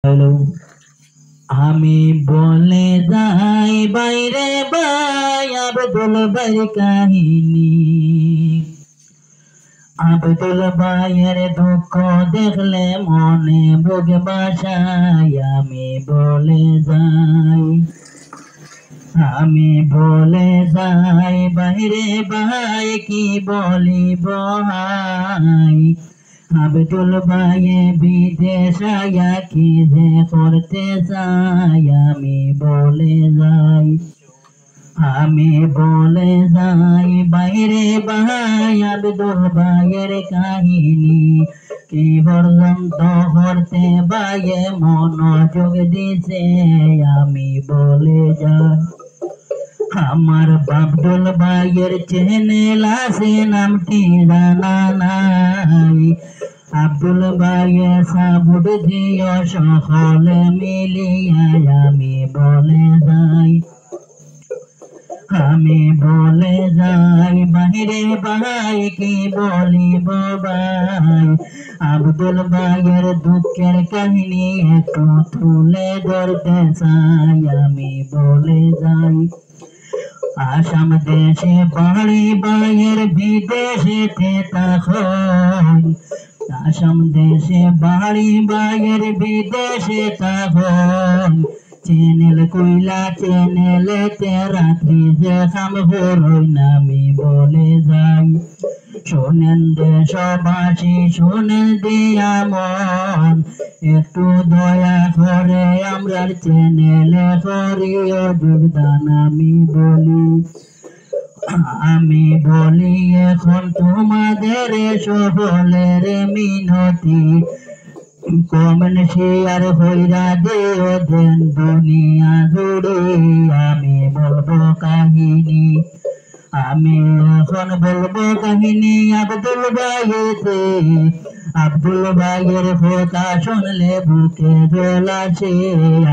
হলো আমি বলে যাই বাইরে বাই আব্দুল ভাইয়ের কাহিনী। আব্দুল ভাইয়ের দুঃখ দেখলে মনে বুক বাসায় আমি বলে যাই। আমি বলে যাই বাইরে ভাই কি বলিব হাই। আব্দুল ভাইয়ে বিদেশায়া কি যে করতে চাই আমি বলে যাই। আমি বলে যাই বাইরে ভাই আব্দুল ভাইয়ের কাহিনী। কি পর্যন্ত করতে ভাইয়ে মনোযোগ দিছে আমি বলে যাই। আমার আব্দুল ভাইয়ের চ্যানেল আছে নামটি জানা নাই। আব্দুল ভাইয়ে সাবুদ দিও সকলে মিলিয়া আমি বলে যাই। আমি বলে যাই বাহিরে ভাই কি বলিব ভাই। আব্দুল ভাইয়ের দুঃখের কাহিনী একটু তুলে ধরতে চাই আমি বলে যাই। আসাম দেশে বাড়ি ভাইয়ের বিদেশেতে তখন। আসাম দেশে বাড়ি ভাইয়ের বিদেশে তখন। চ্যানেল কইলা চ্যানেলেতে রাত্রি যে কাম হরই নামি বলে যাই। শোনেন দেশবাসী শোনেন দিয়া মন একটু দয়া করে আমরার চ্যানেলে করিও যোগদান আমি বলি। আমি বলি এখন তোমাদের সকলের মিনতি। কমেন্ট শেয়ার হইরা দিও দেন দুনিয়া জুড়ে আমি বলবো কাহিনী। আমি এখন বলবো কাহিনী আব্দুল ভাইয়েতে। আব্দুল ভাইয়ের কথা শুনলে বুকে জল আসে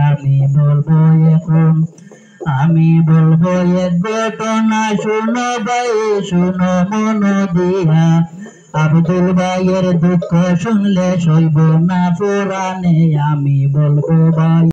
আমি বলবো এখন। আমি বলবো এক ঘটনা শুনো ভাই শুনো মন দিয়া। আব্দুল ভাইয়ের দুঃখ শুনলে সইব না পুরাণে আমি বলবো ভাই।